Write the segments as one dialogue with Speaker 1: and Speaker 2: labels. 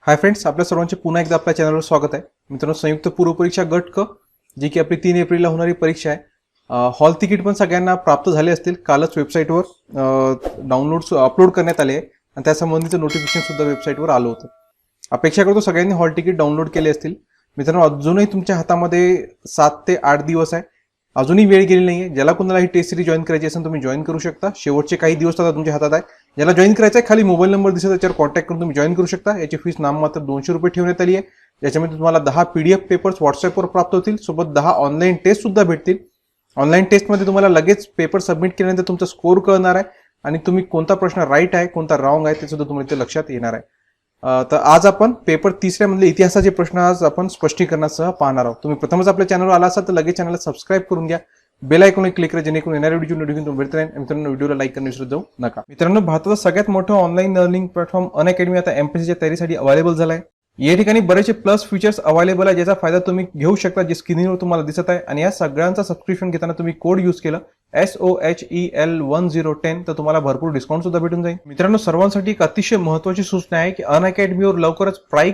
Speaker 1: Hi friends, आपल्या सर्वांचे पुन्हा एकदा आपल्या चॅनलवर स्वागत आहे. मित्रांनो, संयुक्त पूर्व परीक्षा गट क जी की आपली 3 एप्रिलला होणारी परीक्षा आहे. हॉल तिकीट पण सगळ्यांना प्राप्त झाले असतील. कालच वेबसाईटवर डाउनलोड अपलोड करण्यात आले आहे आणि त्यासंबंधीचं नोटिफिकेशन सुद्धा वेबसाईटवर आलं होतं. अपेक्षा करतो सगळ्यांनी हॉल तिकीट डाउनलोड केले असतील. मित्रांनो, अजूनही तुमच्या हातामध्ये 7 ते 8 दिवस आहे. अजूनही वेळ गेली नाहीये. ज्याला कोणाला ही टेस्ट सिरीज जॉईन करायची असेल तुम्ही जॉईन करू शकता. शेवटचे काही दिवस आता तुमच्या हातात आहे. ज्याला जॉईन करायचं आहे खाली मोबाईल नंबर दिसत त्याच्यावर कॉन्टॅक्ट करून तुम्ही जॉईन करू शकता. याची फीस नाममात्र 200 रुपये ठेवण्यात आली आहे. याच्यामध्ये तुम्हाला 10 PDF पेपर्स व्हॉट्सअपवर प्राप्त होतील. सोबत 10 ऑनलाईन टेस्ट सुद्धा भेटतील. ऑनलाईन टेस्टमध्ये तुम्हाला लगेच पेपर सबमिट केल्यानंतर तुमचा स्कोर कळणार आहे आणि तुम्ही कोणता प्रश्न राईट आहे कोणता रॉंग आहे ते सुद्धा तुम्हाला इथे लक्षात येणार आहे. तर आज आपण पेपर 3 मधले इतिहासाचे प्रश्न आज आपण स्पष्टीकरणासह पाहणार आहोत. तुम्ही प्रथमच आपल्या चॅनलवर आला असाल तर लगेच चॅनलला सबस्क्राईब करून घ्या. बेल आयकॉन क्लिक करा जेणेकरून येणाऱ्या व्हिडिओ नोटिफिकेशन तुम्हाला भेटत राहील. मित्रांनो, व्हिडिओला लाईक करणे विसरत जाऊ नका. मित्रांनो, भारताचा सगळ्यात मोठा ऑनलाईन लर्निंग प्लॅटफॉर्म अनअकॅडमी आता एमपीएससीच्या तयारीसाठी अवेलेबल झाला आहे. या ठिकाणी बरेचसे प्लस फीचर्स अवेलेबल आहे ज्याचा फायदा तुम्ही घेऊ शकता, जे स्क्रीनवर तुम्हाला दिसत आहे. आणि या सगळ्यांचा सबस्क्रिप्शन घेताना तुम्ही कोड यूज केलं SOHEL1010 तर तुम्हाला भरपूर डिस्काउंट सुद्धा भेटून जाईल. मित्रांनो, सर्वांसाठी एक अतिशय महत्त्वाची सूचना आहे की अनअकॅडमीवर लवकरच प्राइस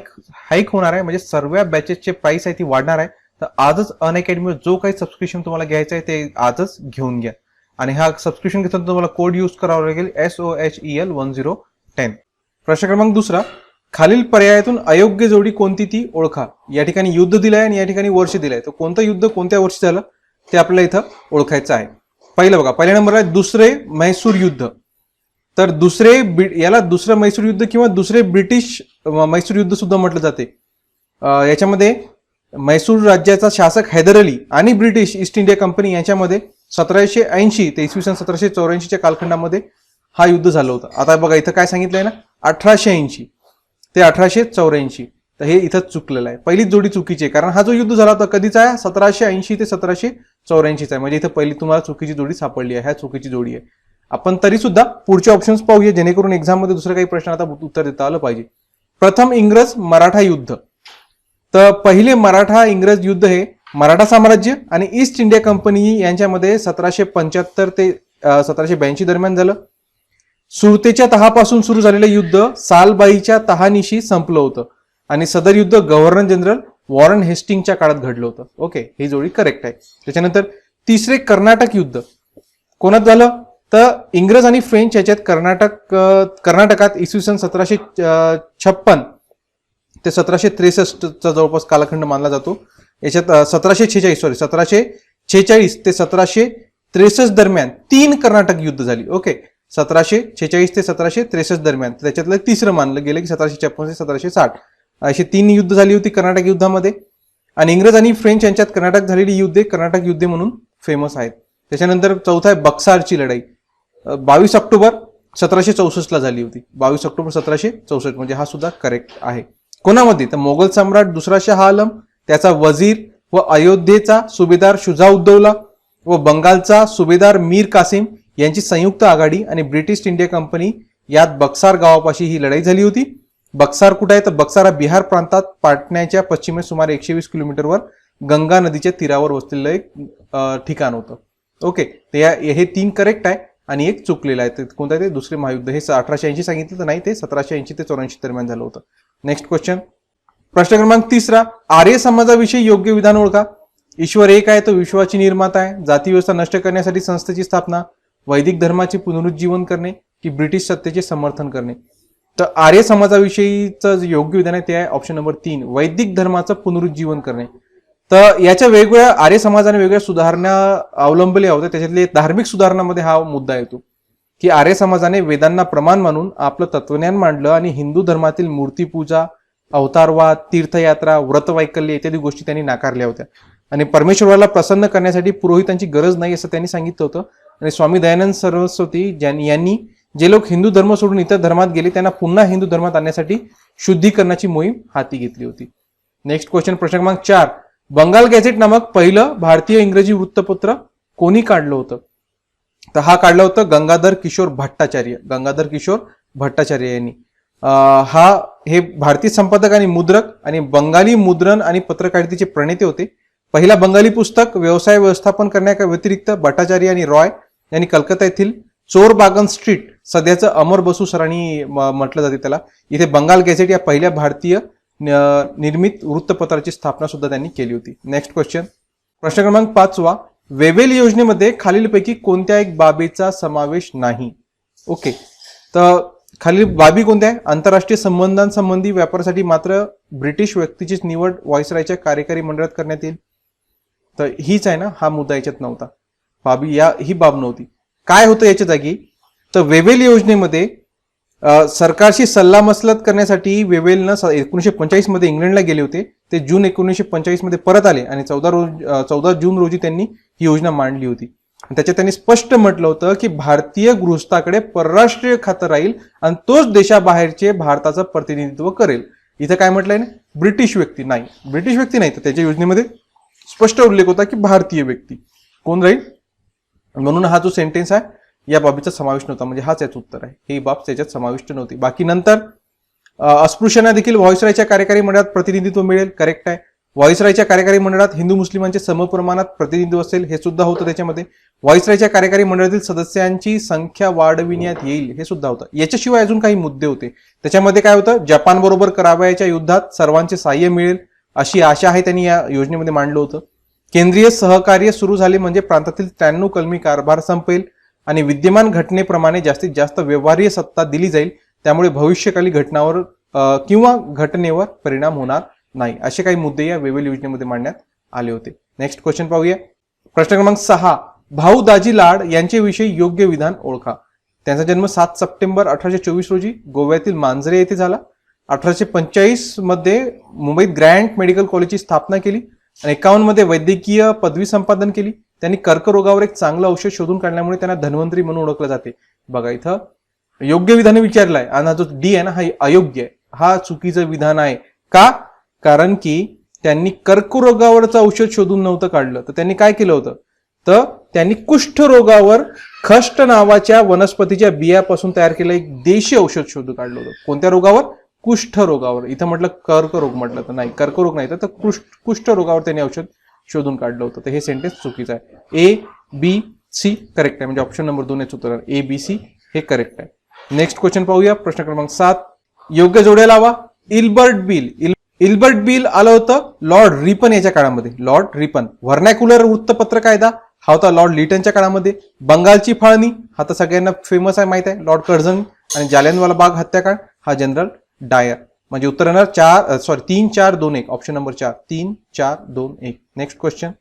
Speaker 1: हाईक होणार आहे. म्हणजे सर्व बॅचेसचे प्राइस आहे ती वाढणार आहे. तर आजच अनअकॅडमीवर जो काही सबस्क्रिप्शन तुम्हाला घ्यायचं आहे ते आजच घेऊन घ्या. आणि हा सबस्क्रिप्शन घेताना तुम्हाला कोड यूज करावा लागेल SOHEL1010. प्रश्न क्रमांक 2, खालील पर्यायातून अयोग्य जोडी कोणती ती ओळखा. या ठिकाणी युद्ध दिलंय आणि या ठिकाणी वर्ष दिलंय. तर कोणतं युद्ध कोणत्या वर्षी झालं ते आपल्याला इथं ओळखायचं आहे. पहिलं बघा, पहिल्या नंबरला दुसरे म्हैसूर युद्ध. तर याला दुसरं म्हैसूर युद्ध किंवा दुसरे ब्रिटिश म्हैसूर युद्ध सुद्धा म्हटलं जाते. याच्यामध्ये म्हैसूर राज्याचा शासक हैदर अली आणि ब्रिटिश ईस्ट इंडिया कंपनी यांच्यामध्ये 1780 ते इसवी सन 1784च्या कालखंडामध्ये हा युद्ध झालं होतं. आता बघा इथं काय सांगितलंय ना, 1880 ते 1884. तर हे इथं चुकलेलं आहे. पहिलीच जोडी चुकीची आहे, कारण हा जो युद्ध झाला होता कधीचा आहे, 1780 ते 1784 आहे. म्हणजे इथं पहिली तुम्हाला चुकीची जोडी सापडली आहे. ह्या चुकीची जोडी आहे. आपण तरी सुद्धा पुढचे ऑप्शन्स पाहूया जेणेकरून एक्झाम मध्ये दुसरं काही प्रश्न आता उत्तर देता आलं पाहिजे. प्रथम इंग्रज मराठा युद्ध. तर पहिले मराठा इंग्रज युद्ध हे मराठा साम्राज्य आणि ईस्ट इंडिया कंपनी यांच्यामध्ये 1775 ते 1782 दरम्यान झालं. सुरतेच्या तहापासून सुरू झालेलं युद्ध सालबाईच्या तहानिशी संपलं होतं आणि सदर युद्ध गव्हर्नर जनरल वॉरन हेस्टिंगच्या काळात घडलं होतं. ओके, ही जोडी करेक्ट आहे. त्याच्यानंतर तिसरे कर्नाटक युद्ध कोणात झालं, तर इंग्रज आणि फ्रेंच याच्यात कर्नाटकात इसवी सन 1756 ते 1763चा जवळपास कालखंड मानला जातो. याच्यात 1746 ते 1763 दरम्यान 3 कर्नाटक युद्ध झाली. ओके, 1746 ते 1763 दरम्यान. त्याच्यातलं तिसरं मानलं गेलं की 1756 ते 1760 अशी 3 युद्ध झाली होती कर्नाटक युद्धामध्ये. आणि इंग्रज आणि फ्रेंच यांच्यात कर्नाटक झालेली युद्धे कर्नाटक युद्धे म्हणून फेमस आहेत. त्याच्यानंतर चौथा आहे बक्सारची लढाई. 22 ऑक्टोबर 1764 झाली होती. 22 ऑक्टोबर 1764 म्हणजे हा सुद्धा करेक्ट आहे. कोणामध्ये, तर मोगल सम्राट दुसरा शाह आलम, त्याचा वजीर व अयोध्येचा सुभेदार शुजाउद्दौला व बंगालचा सुभेदार मीर कासिम यांची संयुक्त आघाडी आणि ब्रिटिश इंडिया कंपनी यात बक्सार गावापाशी ही लढाई झाली होती. बक्सार कुठे आहे, तर बक्सार हा बिहार प्रांतात पाटण्याच्या पश्चिमेस सुमारे 120 किलोमीटरवर गंगा नदीच्या तीरावर वसलेलं एक ठिकाण होतं. ओके, तर हे 3 करेक्ट आहे आणि एक चुकलेलं आहे. कोणतं आहे ते, दुसरे महायुद्ध. हे 1880 सांगितलं तर नाही, ते 1780 ते 84 दरम्यान झालं होतं. नेक्स्ट क्वेश्चन, प्रश्न क्रमांक 3, आर्य समाजाविषयी योग्य विधान ओळखा. ईश्वर एक आहे, तो विश्वाची निर्माता आहे. जाती व्यवस्था नष्ट करण्यासाठी संस्थेची स्थापना, वैदिक धर्माचे पुनरुज्जीवन करणे की ब्रिटिश सत्तेचे समर्थन करणे. तर आर्य समाजाविषयीचं जे योग्य विधान आहे ते आहे ऑप्शन नंबर 3, वैदिक धर्माचं पुनरुज्जीवन करणे. तर याच्या वेगवेगळ्या आर्य समाजाने वेगळ्या सुधारणा अवलंबल्या होत्या. त्याच्यातले धार्मिक सुधारणामध्ये हा मुद्दा येतो की आर्य समाजाने वेदांना प्रमाण मानून आपलं तत्वज्ञान मांडलं आणि हिंदू धर्मातील मूर्तीपूजा, अवतारवाद, तीर्थयात्रा, व्रतवैकल्य इत्यादी गोष्टी त्यांनी नाकारल्या होत्या. आणि परमेश्वराला प्रसन्न करण्यासाठी पुरोहितांची गरज नाही असं त्यांनी सांगितलं होतं. आणि स्वामी दयानंद सरस्वती यांनी जे लोक हिंदू धर्म सोडून इतर धर्मात गेले त्यांना पुन्हा हिंदू धर्मात आणण्यासाठी शुद्धीकरणाची मोहीम हाती घेतली होती. नेक्स्ट क्वेश्चन, प्रश्न क्रमांक 4, बंगाल गॅझेट नामक पहिलं भारतीय इंग्रजी वृत्तपत्र कोणी काढलं होतं. तर हा काढलं होतं गंगाधर किशोर भट्टाचार्य यांनी. हे भारतीय संपादक आणि मुद्रक आणि बंगाली मुद्रण आणि पत्रकारितेचे प्रणेते होते. पहिला बंगाली पुस्तक व्यवसाय व्यवस्थापन करण्याच्या व्यतिरिक्त भट्टाचार्य आणि रॉय यांनी कलकत्ता येथील चोर बागन स्ट्रीट सध्याचं अमर बसू सरांनी म्हटलं जाते त्याला. इथे बंगाल गॅझेट या पहिल्या भारतीय निर्मित वृत्तपत्राची स्थापना सुद्धा त्यांनी केली होती. नेक्स्ट क्वेश्चन, प्रश्न क्रमांक 5. वेव्हेल योजनेमध्ये खालीलपैकी कोणत्या एक बाबीचा समावेश नाही? ओके, तर खालील बाबी कोणत्या आहे? आंतरराष्ट्रीय संबंधांसंबंधी व्यापारासाठी मात्र ब्रिटिश व्यक्तीचीच निवड व्हाईसरायच्या कार्यकारी मंडळात करण्यात येईल. तर हीच आहे ना, हा मुद्दा याच्यात नव्हता. ही बाब नव्हती. काय होतं याच्या जागी? तर वेव्हेल योजनेमध्ये सरकारशी सल्लामसलत करण्यासाठी वेव्हेलनं 1945 मध्ये इंग्लंडला गेले होते. ते जून 1945 मध्ये परत आले आणि 14 जून रोजी त्यांनी ही योजना मांडली होती. त्याच्यात त्यांनी स्पष्ट म्हटलं होतं की भारतीय गृहस्थाकडे परराष्ट्रीय खातं राहील आणि तोच देशाबाहेरचे भारताचं प्रतिनिधित्व करेल. इथं काय म्हटलंय ना, ब्रिटिश व्यक्ती नाही. ब्रिटिश व्यक्ती नाही, तर त्याच्या योजनेमध्ये स्पष्ट उल्लेख होता की भारतीय व्यक्ती कोण राहील. म्हणून हा जो सेंटेन्स आहे या बाबीचा समावेश नव्हता, म्हणजे हाच याचं उत्तर आहे. ही बाब त्याच्यात समाविष्ट नव्हती. बाकी नंतर अस्पृश्यांना देखील व्हाईसरायच्या कार्यकारी मंडळात प्रतिनिधित्व मिळेल, करेक्ट आहे. व्हाईसरायच्या कार्यकारी मंडळात हिंदू मुस्लिमांचे समप्रमाणात प्रतिनिधित्व असेल, हे सुद्धा होतं त्याच्यामध्ये. व्हाईसरायच्या कार्यकारी मंडळातील सदस्यांची संख्या वाढविण्यात येईल, हे सुद्धा होतं. याच्याशिवाय अजून काही मुद्दे होते. त्याच्यामध्ये काय होतं, जपान बरोबर करावयाच्या युद्धात सर्वांचे साह्य मिळेल अशी आशा आहे, त्यांनी या योजनेमध्ये मांडलं होतं. केंद्रीय सहकार्य सुरू झाले म्हणजे प्रांतातील 93 कलमी कारभार संपेल आणि विद्यमान घटनेप्रमाणे जास्तीत जास्त व्यवहार्य सत्ता दिली जाईल. त्यामुळे भविष्यकाली घटनावर किंवा घटनेवर परिणाम होणार नाही, असे काही मुद्दे या वेव्हेल योजनेमध्ये मांडण्यात आले होते. नेक्स्ट क्वेश्चन पाहूया. प्रश्न क्रमांक 6. भाऊ दाजी लाड यांच्याविषयी योग्य विधान ओळखा. त्यांचा जन्म 7 सप्टेंबर 1824 रोजी गोव्यातील मांजरे येथे झाला. 1845 मध्ये मुंबईत ग्रँट मेडिकल कॉलेजची स्थापना केली आणि 51 मध्ये वैद्यकीय पदवी संपादन केली. त्यांनी कर्करोगावर एक चांगलं औषध शोधून काढल्यामुळे त्यांना धन्वंतरी म्हणून ओळखलं जाते. बघा, इथं योग्य विधान विचारलंय आणि हा जो डी आहे ना, हा अयोग्य आहे. हा चुकीचं विधान आहे. का? कारण की त्यांनी कर्करोगावरचं औषध शोधून नव्हतं काढलं, तर त्यांनी काय केलं होतं, तर त्यांनी कुष्ठरोगावर खष्ट नावाच्या वनस्पतीच्या बियापासून तयार केलं एक देशी औषध शोधून काढलं होतं. कोणत्या रोगावर? कुष्ठरोगावर. इथं म्हटलं कर्करोग म्हटलं तर नाही, कर्करोग नाही, तर कुष्ठरोगावर त्यांनी औषध शोधून काढलं होतं. तर हे सेंटेन्स चुकीचं आहे. ए बी सी करेक्ट आहे, म्हणजे ऑप्शन नंबर 2 उत्तर ए बी सी हे करेक्ट आहे. नेक्स्ट क्वेश्चन पाहूया. प्रश्न क्रमांक 7. योग्य जोड्या लावा. इल्बर्ट बिल आलं होतं लॉर्ड रिपन याच्या काळामध्ये. Lord Ripon. व्हर्नॅक्युलर वृत्तपत्र कायदा हा होता लॉर्ड लिटनच्या काळामध्ये. बंगालची फाळणी हा तर सगळ्यांना फेमस आहे, माहित आहे, लॉर्ड कर्झन. आणि जालियनवाला बाग हत्याकांड हा जनरल डायर. म्हणजे उत्तर येणार 3 4 2 1 ऑप्शन नंबर 4 3 4 2 1. Next question.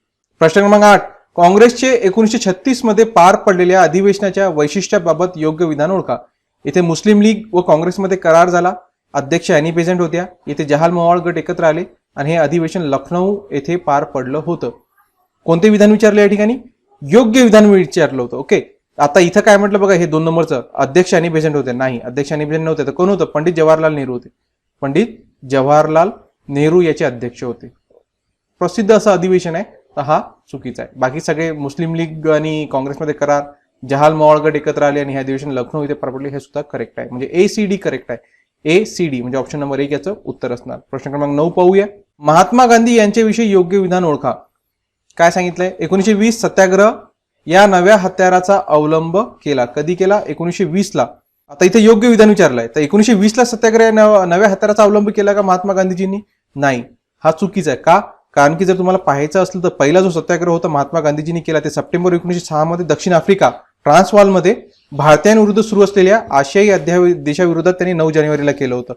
Speaker 1: प्रश्न क्रमांक 8. काँग्रेसचे 1936 मध्ये पार पडलेल्या अधिवेशनाच्या वैशिष्ट्याबाबत योग्य विधान ओळखा. इथे मुस्लिम लीग व काँग्रेसमध्ये करार झाला. अध्यक्ष अॅनी बेझंट होत्या. इथे जहाल मवाळ गट एकत्र आले आणि हे अधिवेशन लखनौ येथे पार पडलं होतं. कोणते विधान विचारलं या ठिकाणी? योग्य विधान विचारलं होतं. ओके, आता इथं काय म्हटलं बघा, हे 2 नंबरचं अध्यक्ष अॅनी बेझंट होते. नाही, अध्यक्ष अॅनी बेझंट नव्हते. तर कोण होतं? पंडित जवाहरलाल नेहरू होते. पंडित जवाहरलाल नेहरू याचे अध्यक्ष होते. प्रसिद्ध असं अधिवेशन आहे, तर हा चुकीचा आहे. बाकी सगळे मुस्लिम लीग आणि काँग्रेसमध्ये करार, जहाल मवाळ गट एकत्र आले आणि हे अधिवेशन लखनौ इथे पार पडले, हे सुद्धा करेक्ट आहे. म्हणजे ACD करेक्ट आहे. ACD म्हणजे ऑप्शन नंबर 1 याचं उत्तर असणार. प्रश्न क्रमांक 9 पाहूया. महात्मा गांधी यांच्याविषयी योग्य विधान ओळखा. काय सांगितलंय? 1920 सत्याग्रह या नव्या हत्याराचा अवलंब केला. कधी केला? 1920 ला. आता इथे योग्य विधान विचारलंय, तर 1920 ला सत्याग्रह नव्या हत्याराचा अवलंब केला का महात्मा गांधीजींनी? नाही, हा चुकीचा आहे. का? कारण की जर तुम्हाला पाहायचं असलं तर पहिला जो सत्याग्रह होता महात्मा गांधीजींनी केला ते सप्टेंबर 1906 मध्ये दक्षिण आफ्रिका ट्रान्सवालमध्ये भारतीयांविरुद्ध सुरू असलेल्या आशियाई देशाविरोधात त्यांनी 9 जानेवारीला केलं होतं.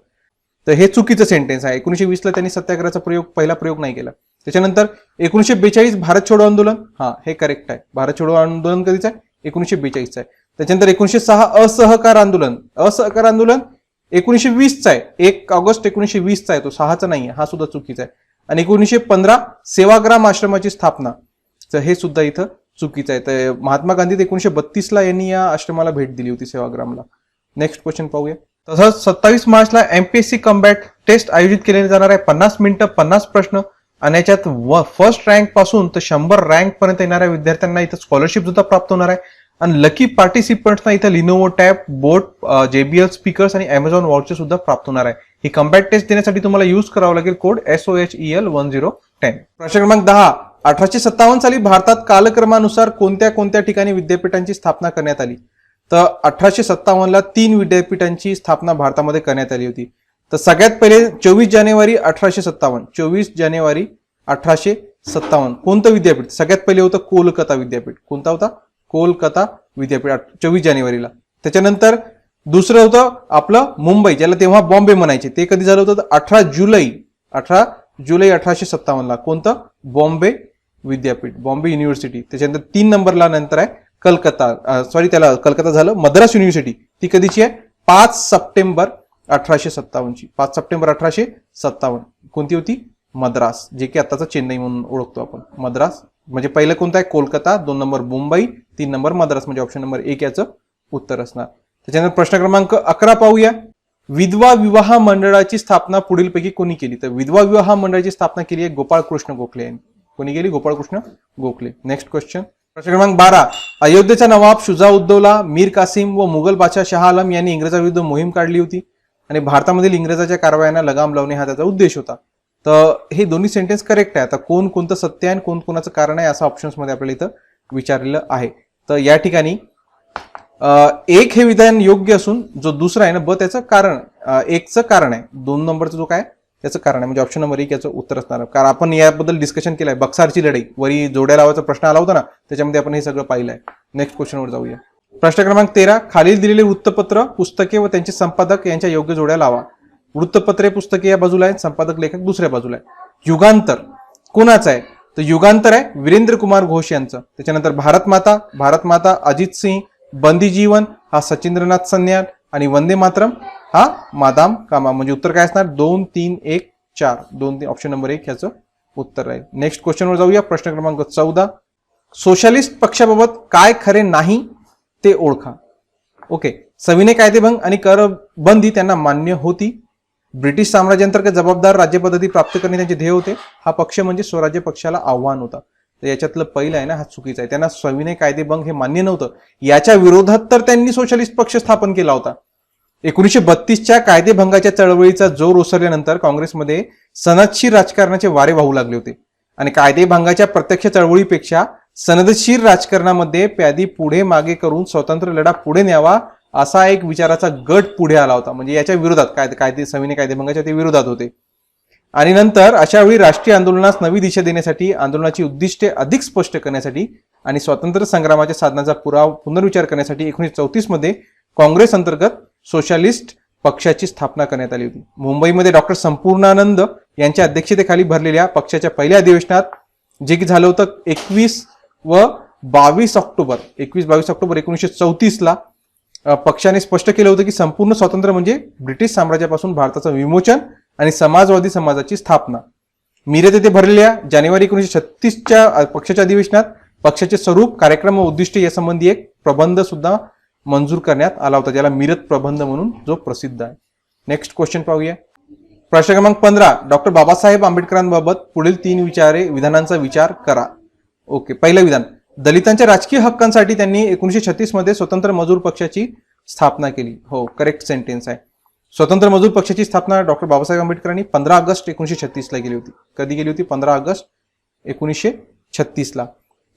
Speaker 1: तर हे चुकीचं सेंटेन्स आहे. 1920 ला त्यांनी सत्याग्रहाचा पहिला प्रयोग नाही केला. त्याच्यानंतर 1942 भारत छोडो आंदोलन, हा हे करेक्ट आहे. भारत छोडो आंदोलन कधीच आहे? 1942 आहे. त्याच्यानंतर 1906 असहकार आंदोलन 1920 चा आहे. 1 ऑगस्ट 1920 चा आहे, तो 6चा नाही आहे, हा सुद्धा चुकीचा आहे. आणि 1915 सेवाग्राम आश्रमाची स्थापना, तर हे सुद्धा इथं चुकीचं आहे. तर महात्मा गांधी 1932 ला यांनी या आश्रमाला भेट दिली होती, सेवाग्रामला. नेक्स्ट क्वेश्चन पाहूया. तसंच 27 मार्चला MPSC कॉम्बॅट टेस्ट आयोजित केली जाणार आहे. 50 मिनिटं 50 प्रश्न आणि याच्यात फर्स्ट रँक पासून तर 100 रँक पर्यंत येणाऱ्या विद्यार्थ्यांना इथं स्कॉलरशिप सुद्धा प्राप्त होणार आहे. आणि लकी पार्टिसिपंट्सना इथं लिनोवो टॅब, बोट, JBL स्पीकर्स आणि Amazon वॉचर सुद्धा प्राप्त होणार आहे. ही कॉम्बॅट टेस्ट देण्यासाठी तुम्हाला यूज करावं लागेल कोड SOHEL1010. प्रश्न क्रमांक 10. 1857 साली भारतात कालक्रमानुसार कोणत्या ठिकाणी विद्यापीठांची स्थापना करण्यात आली? तर 1857ला 3 विद्यापीठांची स्थापना भारतामध्ये करण्यात आली होती. तर सगळ्यात पहिले 24 जानेवारी 1857 कोणतं विद्यापीठ? सगळ्यात पहिले होतं कोलकाता विद्यापीठ. कोणता होता? कोलकाता विद्यापीठ 24 जानेवारीला. त्याच्यानंतर दुसरं होतं आपलं मुंबई, ज्याला तेव्हा बॉम्बे म्हणायचे. ते कधी झालं होतं? 18 जुलै 1857ला. कोणतं? बॉम्बे विद्यापीठ, बॉम्बे युनिव्हर्सिटी. त्याच्यानंतर 3 नंबरला नंतर आहे कलकत्ता, त्याला कलकत्ता झालं, मद्रास युनिव्हर्सिटी. ती कधीची आहे? 5 सप्टेंबर 1857ची. 5 सप्टेंबर 1857. कोणती होती? मद्रास, जे की आताचा चेन्नई म्हणून ओळखतो आपण. मद्रास म्हणजे पहिलं कोणतं आहे? कोलकाता. 2 नंबर मुंबई, 3 नंबर मद्रास, म्हणजे ऑप्शन नंबर 1 याचं उत्तर असणार. त्याच्यानंतर प्रश्न क्रमांक 11 पाहूया. विधवा विवाह मंडळाची स्थापना पुढीलपैकी कोणी केली? तर विधवा विवाह मंडळाची स्थापना केली आहे गोपाळकृष्ण गोखले यांनी. कोणी केली? गोपाळकृष्ण गोखले. नेक्स्ट क्वेश्चन, प्रश्न क्रमांक 12. अयोध्येचा नवाब शुजाउद्दौला, मीर कासिम व मुघल बादशाह शाह आलम यांनी इंग्रजाविरुद्ध मोहीम काढली होती आणि भारतामधील इंग्रजाच्या कारवायांना लगाम लावणे हा त्याचा उद्देश होता. तर हे दोन्ही सेंटेन्स करेक्ट आहे. आता कोण कोणतं सत्य आहे आणि कोण कोणाचं कारण आहे असं ऑप्शन्स मध्ये आपल्याला इथं विचारलेलं आहे. तर या ठिकाणी एक हे विधान योग्य असून जो दुसरा आहे ना ब, त्याचं कारण, एकचं कारण आहे. 2 नंबरचं जो काय त्याचं कारण आहे, म्हणजे ऑप्शन नंबर 1 याचं उत्तर असणार. कारण आपण याबद्दल डिस्कशन केलंय. बक्सारची लढाई वरी जोड्या लावायचा प्रश्न आला होता ना, त्याच्यामध्ये आपण हे सगळं पाहिलंय. नेक्स्ट क्वेश्चनवर जाऊया. प्रश्न क्रमांक 13. खालील दिलेले वृत्तपत्र, पुस्तके व त्यांचे संपादक यांच्या योग्य जोड्या लावा. वृत्तपत्रे, पुस्तके या बाजूला आहेत, संपादक लेखक दुसऱ्या बाजूला आहे. युगांतर कोणाचं आहे? तर युगांतर आहे वीरेंद्र कुमार घोष यांचं. त्याच्यानंतर भारत माता अजित सिंह, बंदी जीवन हा सचिंद्रनाथ सन्याल आणि वंदे मातरम हा मादाम कामा. म्हणजे उत्तर काय असणार? 2, 3, 1, 4. 2, 3 ऑप्शन नंबर 1 ह्याचं उत्तर राहील. नेक्स्ट क्वेश्चनवर जाऊया. प्रश्न क्रमांक 14. सोशलिस्ट पक्षाबाबत काय खरे नाही ते ओळखा. ओके. सविनय कायदेभंग आणि करबंदी त्यांना मान्य होती. ब्रिटिश साम्राज्याअंतर्गत जबाबदार राज्यपद्धती प्राप्त करणे त्यांचे ध्येय होते. हा पक्ष म्हणजे स्वराज्य पक्षाला आव्हान होता. तर याच्यातलं पहिलं आहे ना, हा चुकीचा आहे. त्यांना सविनय कायदेभंग हे मान्य नव्हतं. याच्या विरोधात तर त्यांनी सोशलिस्ट पक्ष स्थापन केला होता. 1932च्या कायदेभंगाच्या चळवळीचा जोर ओसरल्यानंतर काँग्रेसमध्ये सनदशीर राजकारणाचे वारे वाहू लागले होते आणि कायदेभंगाच्या प्रत्यक्ष चळवळीपेक्षा सनदशीर राजकारणामध्ये प्यादी पुढे मागे करून स्वतंत्र लढा पुढे न्यावा असा एक विचाराचा गट पुढे आला होता. म्हणजे याच्या विरोधात कायदे सविनय कायदेभंगाच्या ते विरोधात होते. आणि नंतर अशा वेळी राष्ट्रीय आंदोलनास नवी दिशा देण्यासाठी, आंदोलनाची उद्दिष्टे अधिक स्पष्ट करण्यासाठी आणि स्वातंत्र्य संग्रामाच्या साधनाचा पुनर्विचार करण्यासाठी 1934 मध्ये काँग्रेस अंतर्गत सोशलिस्ट पक्षाची स्थापना करण्यात आली होती. मुंबईमध्ये डॉक्टर संपूर्णानंद यांच्या अध्यक्षतेखाली भरलेल्या पक्षाच्या पहिल्या अधिवेशनात, जे की झालं होतं 21 व 22 ऑक्टोबर 1934ला, पक्षाने स्पष्ट केलं होतं की संपूर्ण स्वातंत्र्य म्हणजे ब्रिटिश साम्राज्यापासून भारताचं विमोचन आणि समाजवादी समाजाची स्थापना. मिरज येथे भरलेल्या जानेवारी 1936च्या पक्षाच्या अधिवेशनात पक्षाचे स्वरूप, कार्यक्रम व उद्दिष्टे यासंबंधी एक प्रबंध सुद्धा मंजूर करण्यात आला होता, ज्याला मिरज प्रबंध म्हणून जो प्रसिद्ध आहे. नेक्स्ट क्वेश्चन पाहूया. प्रश्न क्रमांक 15. डॉक्टर बाबासाहेब आंबेडकरांबाबत पुढील 3 विधानांचा विचार करा. ओके. पहिलं विधान, दलितांच्या राजकीय हक्कांसाठी त्यांनी 1936 मध्ये स्वतंत्र मजूर पक्षाची स्थापना केली. हो, करेक्ट सेंटेन्स आहे. स्वतंत्र मजूर पक्षाची स्थापना डॉक्टर बाबासाहेब आंबेडकरांनी 15 ऑगस्ट 1936ला केली होती. कधी केली होती? 15 ऑगस्ट 1936ला.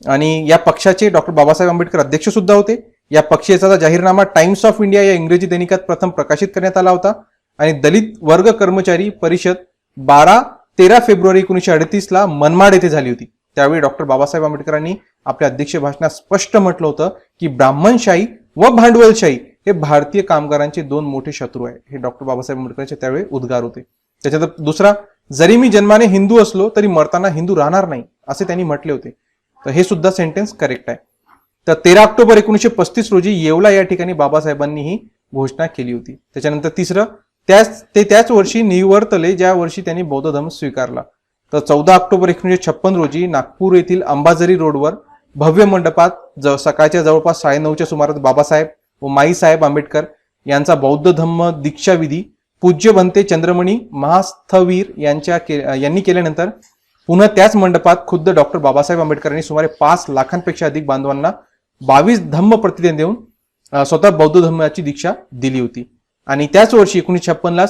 Speaker 1: आणि या पक्षाचे डॉक्टर बाबासाहेब आंबेडकर अध्यक्ष सुद्धा होते. या पक्षाचा जाहीरनामा टाइम्स ऑफ इंडिया या इंग्रजी दैनिकात प्रथम प्रकाशित करण्यात आला होता आणि दलित वर्ग कर्मचारी परिषद 13 फेब्रुवारी 1938ला मनमाड येथे झाली होती. त्यावेळी डॉक्टर बाबासाहेब आंबेडकरांनी आपल्या अध्यक्ष भाषणात स्पष्ट म्हटलं होतं की ब्राह्मणशाही व भांडवलशाही हे भारतीय कामगारांचे 2 मोठे शत्रू आहे. हे डॉक्टर बाबासाहेब आंबेडकरांचे त्यावेळी उद्गार होते. त्याच्यात दुसरा, जरी मी जन्माने हिंदू असलो तरी मरताना हिंदू राहणार नाही, असे त्यांनी म्हटले होते. तर हे सुद्धा सेंटेन्स करेक्ट आहे. तर 13 ऑक्टोबर 1935 रोजी येवला या ठिकाणी बाबासाहेबांनी ही घोषणा केली होती. त्याच्यानंतर तिसरं, त्याच वर्षी निवर्तले ज्या वर्षी त्यांनी बौद्ध धर्म स्वीकारला. तर 14 ऑक्टोबर 1956 रोजी नागपूर येथील अंबाझरी रोडवर भव्य मंडपात सकाळच्या जवळपास 9:30च्या सुमारास बाबासाहेब व माईसाहेब आंबेडकर यांचा बौद्ध धम्म दीक्षाविधी पूज्य भंते चंद्रमणी महास्थवीर यांनी केल्यानंतर पुन्हा त्याच मंडपात खुद्द डॉक्टर बाबासाहेब आंबेडकरांनी सुमारे 5 लाखांपेक्षा अधिक बांधवांना 22 धम्म प्रतिज्ञा देऊन स्वतः बौद्ध धर्माची दीक्षा दिली होती. आणि त्याच वर्षी 1956ला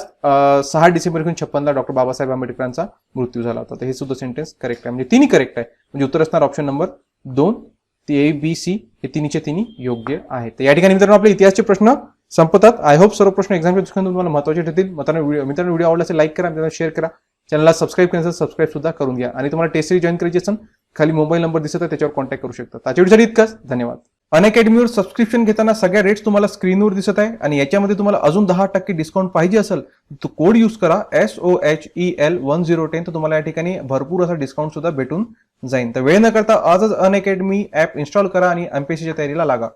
Speaker 1: 6 डिसेंबर 1956ला डॉक्टर बाबासाहेब आंबेडकरांचा मृत्यू झाला होता. तर हे सुद्धा सेंटेन्स करेक्ट आहे. म्हणजे 3 करेक्ट आहे. म्हणजे उत्तर असणार ऑप्शन नंबर 2, ती ABC हे तिन्हीचे तिन्ही योग्य आहेत. तर या ठिकाणी मित्रांनो आपले इतिहासचे प्रश्न संपतात. आय होप सर्व प्रश्न एक्झामच्या दृष्टीने तुम्हाला महत्त्वाचे ठरतील. मित्रांनो व्हिडिओ आवडला असेल लाईक करा, मित्रांनो शेअर करा, चॅनलला सबस्क्राईब करायचं सबस्क्राईब सुद्धा करून घ्या. आणि तुम्हाला टेस्ट सिरीज जॉईन करायची असेल खाली मोबाईल नंबर दिसत आहे त्याच्यावर कॉन्टॅक्ट करू शकता. आजच्या व्हिडिओसाठी इतकंच. धन्यवाद. अनअकॅडमीवर सबस्क्रिप्शन घेताना सगळ्या रेट्स तुम्हाला स्क्रीनवर दिसत आहे आणि याच्यामध्ये तुम्हाला अजून 10% डिस्काउंट पाहिजे असेल तर कोड यूज करा SOHEL1010. तर तुम्हाला या ठिकाणी भरपूर असा डिस्काउंट सुद्धा भेटून जाईल. तर वेळ न करता आजच अनअकॅडमी ऍप इन्स्टॉल करा आणि एमपीएससीच्या तयारीला लागा.